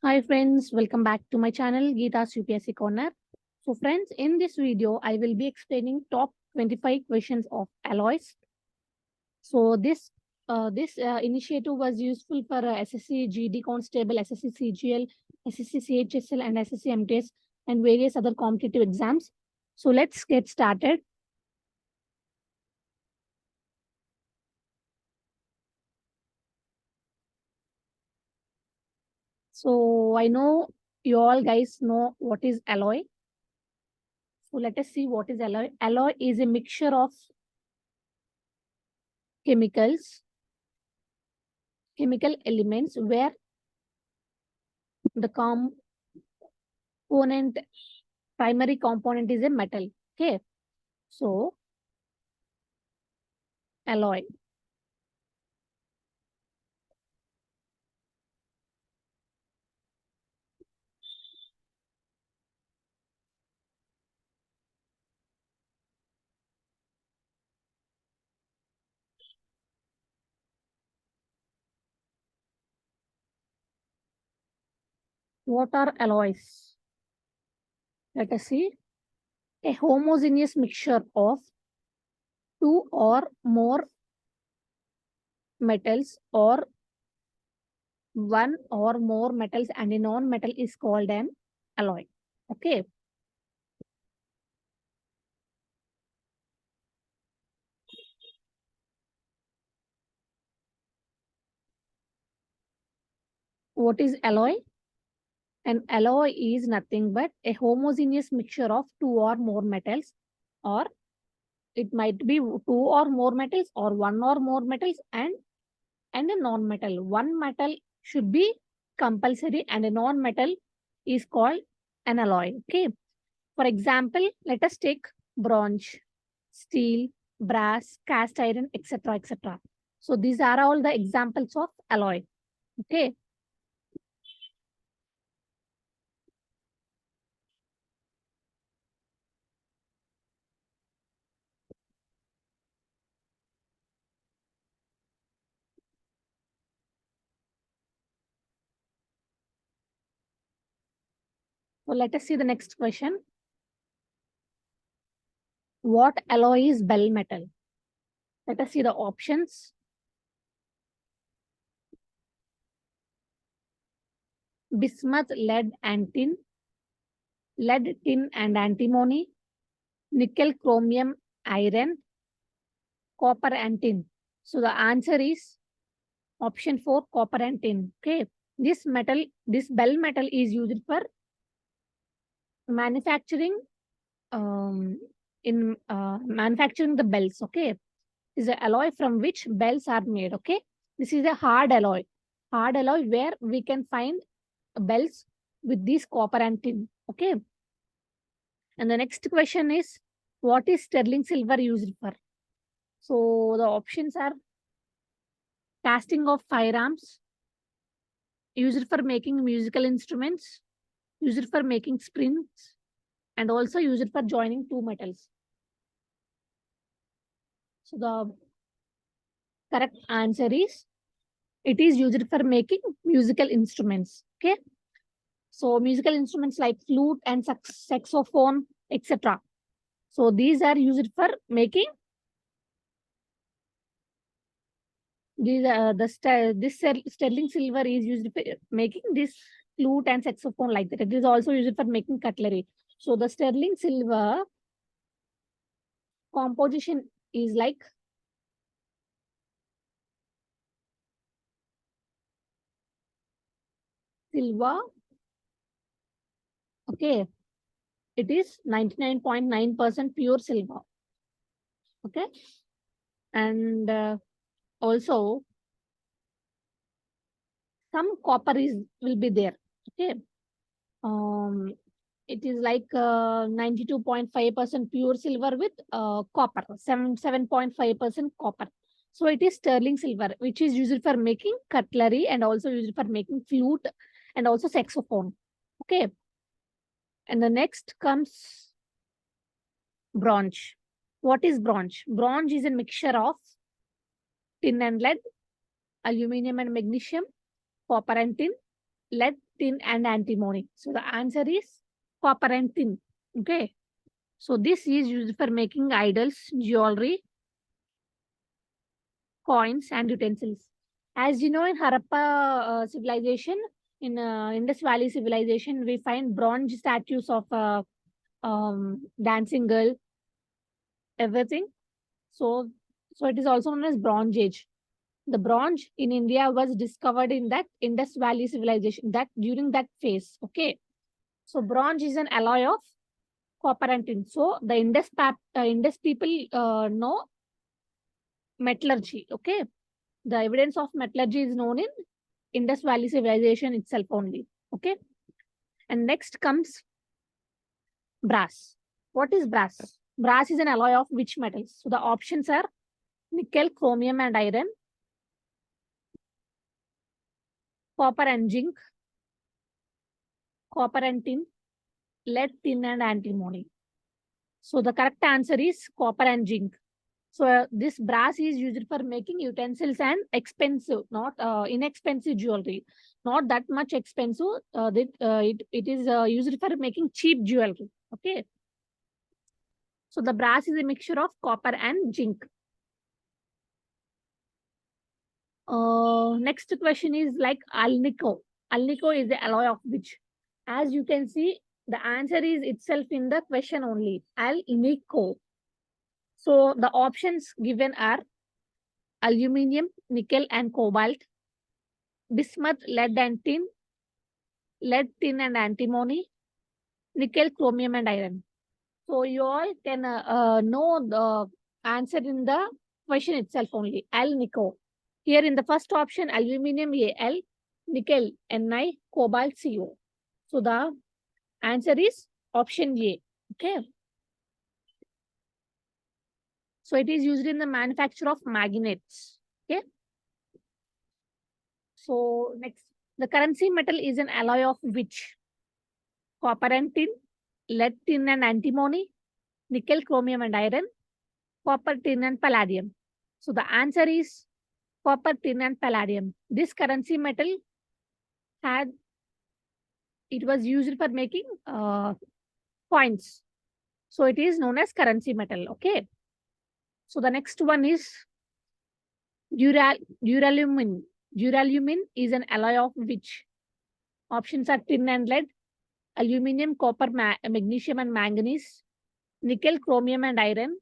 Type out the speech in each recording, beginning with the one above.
Hi friends, welcome back to my channel Geeta's UPSC Corner. So friends, in this video, I will be explaining top 25 questions of alloys. So this initiative was useful for SSC GD Constable, SSC CGL, SSC CHSL and SSC MTS and various other competitive exams. So let's get started. So I know you all guys know what is alloy. So let us see what is alloy. Alloy is a mixture of chemical elements where the primary component is a metal. Okay, so alloy. What are alloys? Let us see. A homogeneous mixture of two or more metals or one or more metals and a non-metal is called an alloy. Okay. What is alloy? An alloy is nothing but a homogeneous mixture of two or more metals, or it might be two or more metals or one or more metals and a non-metal. One metal should be compulsory and a non-metal is called an alloy. Okay. For example, let us take bronze, steel, brass, cast iron, etc. etc. So these are all the examples of alloy. Okay. So let us see the next question. What alloy is bell metal? Let us see the options. Bismuth, lead and tin, lead, tin and antimony, nickel, chromium, iron, copper and tin. So the answer is option 4, copper and tin. Okay. This bell metal is used for manufacturing manufacturing the bells. Okay. Is an alloy from which bells are made. Okay. This is a hard alloy where we can find bells with this copper and tin. Okay. And the next question is, what is sterling silver used for? So the options are casting of firearms, used for making musical instruments, used for making springs, and also used for joining two metals. So the correct answer is, it is used for making musical instruments. Okay. So musical instruments like flute and saxophone, etc. So these are used for making this sterling silver is used for making this flute and saxophone like that. It is also used for making cutlery. So the sterling silver composition is like silver. Okay. It is 99.9% pure silver. Okay. And also some copper will be there. Okay. It is like 92.5% pure silver with copper, 7.5% copper. So it is sterling silver, which is used for making cutlery and also used for making flute and also saxophone. Okay. And the next comes bronze. What is bronze? Bronze is a mixture of tin and lead, aluminum and magnesium, copper and tin, lead tin, and antimony. So the answer is copper and tin. Okay. So this is used for making idols, jewelry, coins, and utensils. As you know, in Harappa civilization, in Indus Valley civilization, we find bronze statues of dancing girl, everything. So, so it is also known as Bronze Age. The bronze in India was discovered in that Indus Valley civilization, that during that phase. Okay. So bronze is an alloy of copper and tin. So the Indus people know metallurgy. Okay. The evidence of metallurgy is known in Indus Valley civilization itself only. Okay. And next comes brass. What is brass? Brass is an alloy of which metals? So the options are nickel, chromium, and iron, copper and zinc, copper and tin, lead, tin, and antimony. So the correct answer is copper and zinc. So this brass is used for making utensils and expensive, not inexpensive jewelry. Not that much expensive. It is used for making cheap jewelry. Okay. So the brass is a mixture of copper and zinc. Next question is like alnico. Alnico is the alloy of which? As you can see, the answer is itself in the question only. Alnico. So the options given are aluminium, nickel, and cobalt, bismuth, lead and tin, lead, tin, and antimony, nickel, chromium, and iron. So you all can know the answer in the question itself only. Alnico. Here in the first option, aluminium Al, nickel Ni, cobalt Co. So the answer is option A. Okay. So it is used in the manufacture of magnets. Okay. So next, the currency metal is an alloy of which? Copper and tin, lead, tin, and antimony, nickel, chromium, and iron, copper, tin, and palladium. So the answer is copper, tin, and palladium. This currency metal it was used for making coins. So it is known as currency metal. Okay. So the next one is duralumin. Duralumin is an alloy of which? Options are tin and lead, aluminium, copper, magnesium, and manganese, nickel, chromium, and iron,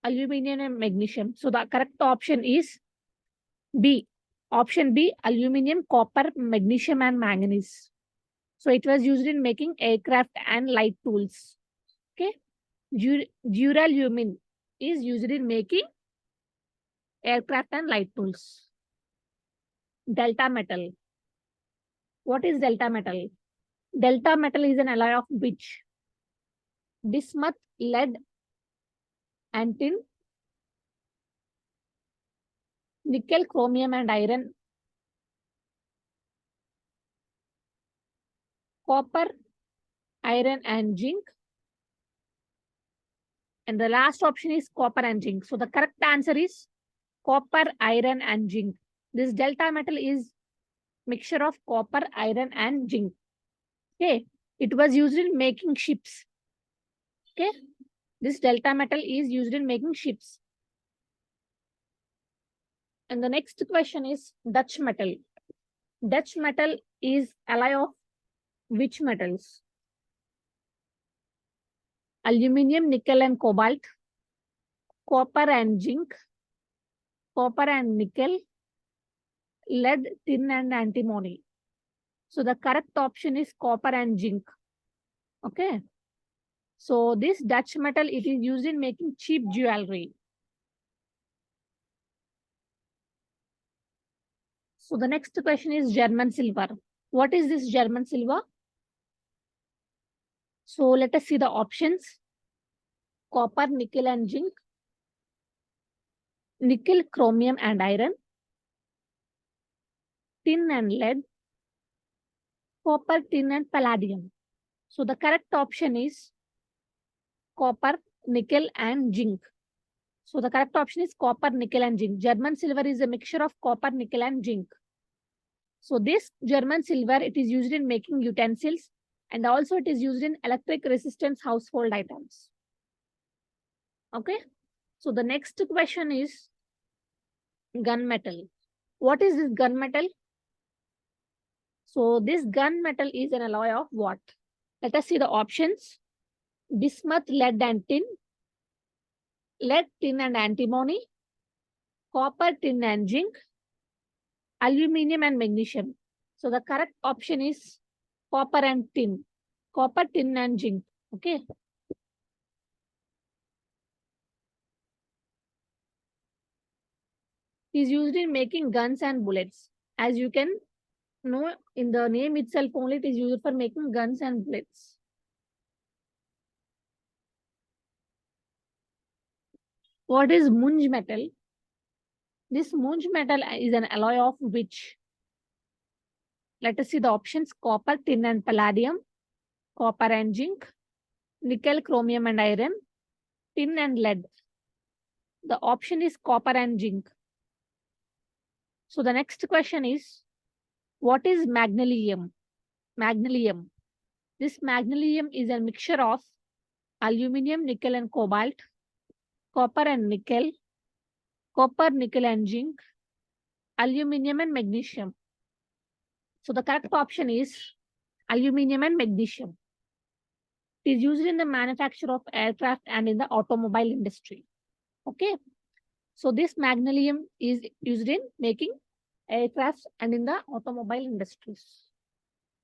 aluminium, and magnesium. So the correct option is B. Option B, aluminium, copper, magnesium, and manganese. So it was used in making aircraft and light tools. Okay. Duralumin is used in making aircraft and light tools. Delta metal. What is delta metal? Delta metal is an alloy of which? Bismuth, lead, and tin, nickel, chromium, and iron, copper, iron, and zinc. And the last option is copper and zinc. So the correct answer is copper, iron, and zinc. This delta metal is mixture of copper, iron, and zinc. Okay. It was used in making ships. Okay. This delta metal is used in making ships. And the next question is Dutch metal. Dutch metal is alloy of which metals? Aluminium, nickel, and cobalt, copper and zinc, copper and nickel, lead, tin, and antimony. So the correct option is copper and zinc. Okay. So this Dutch metal, it is used in making cheap jewelry. So the next question is German silver. What is this German silver? So let us see the options. Copper, nickel, and zinc, nickel, chromium, and iron, tin and lead, copper, tin, and palladium. So the correct option is copper, nickel, and zinc. So the correct option is copper, nickel, and zinc. German silver is a mixture of copper, nickel, and zinc. So this German silver, it is used in making utensils, and also it is used in electric resistance household items. Okay. So the next question is gunmetal. What is this gunmetal? So this gunmetal is an alloy of what? Let us see the options. Bismuth, lead and tin, lead, tin and antimony, copper, tin and zinc, aluminum and magnesium. So the correct option is copper and tin. Copper, tin and zinc. Okay. Is used in making guns and bullets. As you can know, in the name itself only, it is used for making guns and bullets. What is Munch metal? This Munch metal is an alloy of which? Let us see the options. Copper, tin and palladium, copper and zinc, nickel, chromium and iron, tin and lead. The option is copper and zinc. So the next question is, what is magnesium? Magnesium. This magnesium is a mixture of aluminum, nickel and cobalt, copper and nickel, copper, nickel and zinc, aluminum and magnesium. So the correct option is aluminum and magnesium. It is used in the manufacture of aircraft and in the automobile industry. Okay. So this magnesium is used in making aircrafts and in the automobile industries.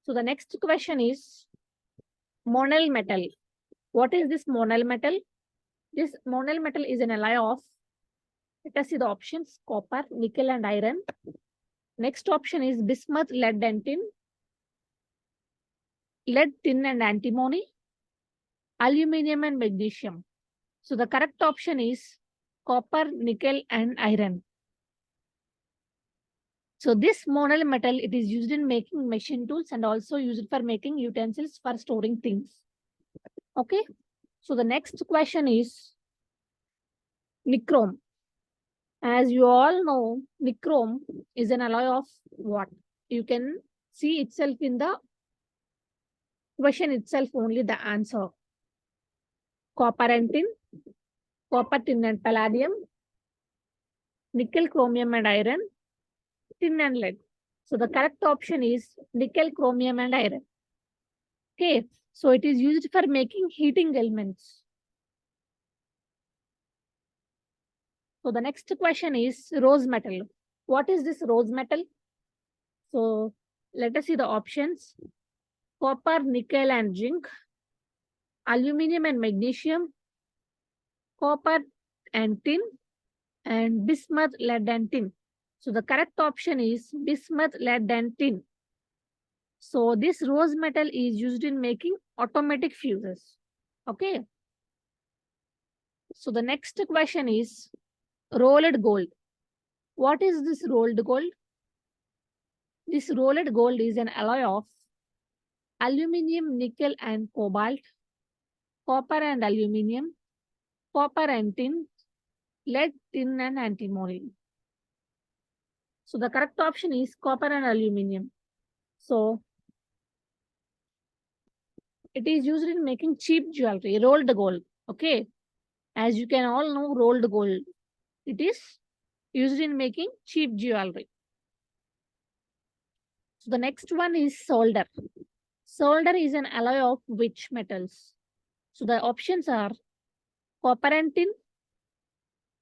So the next question is monel metal. What is this monel metal? This monel metal is an alloy of, let us see the options, copper, nickel and iron. Next option is bismuth, lead and tin, lead, tin and antimony, aluminum and magnesium. So the correct option is copper, nickel and iron. So this monel metal, it is used in making machine tools and also used for making utensils for storing things. Okay. So the next question is nichrome. As you all know, nichrome is an alloy of what? You can see itself in the question itself only the answer. Copper and tin, copper, tin and palladium, nickel, chromium and iron, tin and lead. So the correct option is nickel, chromium and iron. Okay. So it is used for making heating elements. So the next question is rose metal. What is this rose metal? So let us see the options. Copper, nickel and zinc, aluminum and magnesium, copper and tin, and bismuth, lead and tin. So the correct option is bismuth, lead and tin. So this rose metal is used in making automatic fuses. Okay. So the next question is rolled gold. What is this rolled gold? This rolled gold is an alloy of aluminum, nickel and cobalt, copper and aluminum, copper and tin, lead, tin and antimony. So the correct option is copper and aluminum. So it is used in making cheap jewelry, rolled gold. Okay. As you can all know, rolled gold. It is used in making cheap jewelry. So the next one is solder. Solder is an alloy of which metals? So the options are copper and tin,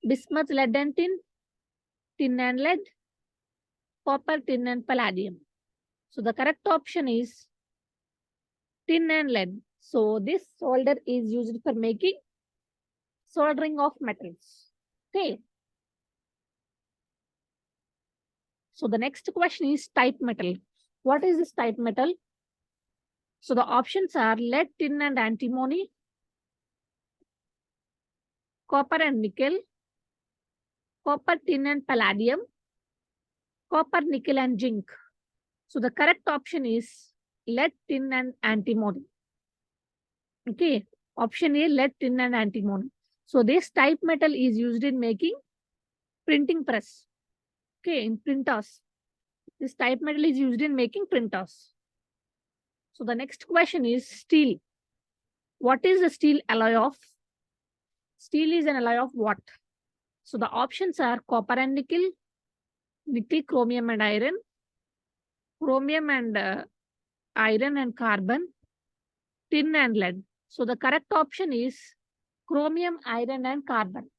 bismuth, lead and tin, tin and lead, copper, tin and palladium. So the correct option is tin and lead. So this solder is used for making soldering of metals. Okay. So the next question is type metal. What is this type metal? So the options are lead, tin and antimony, copper and nickel, copper, tin and palladium, copper, nickel and zinc. So the correct option is lead, tin and antimony. Okay. Option A, lead, tin and antimony. So this type metal is used in making printing press. Okay, in printers. This type metal is used in making printers. So the next question is steel. What is the steel alloy of? Steel is an alloy of what? So the options are copper and nickel, nickel, chromium and iron, chromium and iron and carbon, tin and lead. So the correct option is chromium, iron and carbon.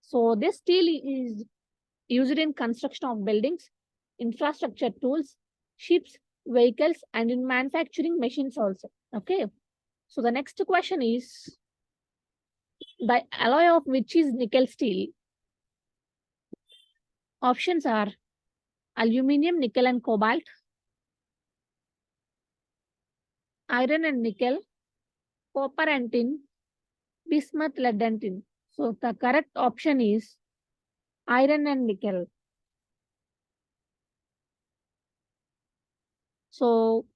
So this steel is used in construction of buildings, infrastructure tools, ships, vehicles, and in manufacturing machines also. Okay. So the next question is the alloy of which is nickel steel? Options are aluminium, nickel and cobalt, iron and nickel, copper and tin, bismuth, lead and tin. So the correct option is iron and nickel. So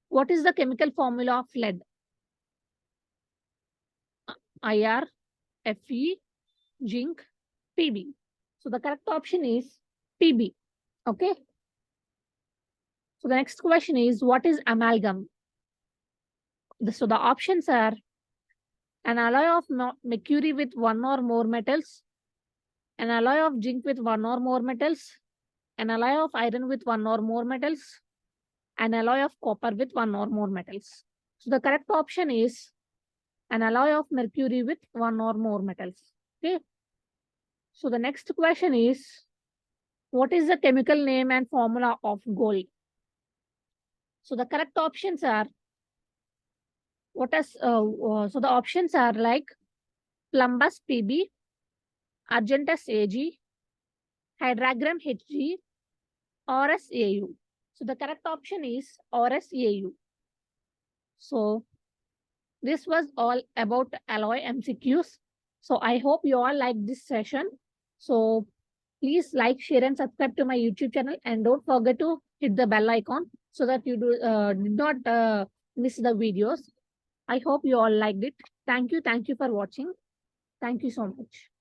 what is the chemical formula of lead? IR, Fe, zinc, Pb. So the correct option is Pb. Okay. So the next question is what is amalgam? So the options are an alloy of mercury with one or more metals, an alloy of zinc with one or more metals, an alloy of iron with one or more metals, an alloy of copper with one or more metals. So the correct option is an alloy of mercury with one or more metals. Okay. So the next question is, what is the chemical name and formula of gold? So the correct options are so the options are like plumbus Pb, argentus Ag, hydragram Hg, Rs Au. So the correct option is Rs Au. So this was all about alloy MCQs. So I hope you all like this session. So please like, share, and subscribe to my YouTube channel, and don't forget to hit the bell icon so that you did not miss the videos. I hope you all liked it. Thank you for watching. Thank you so much.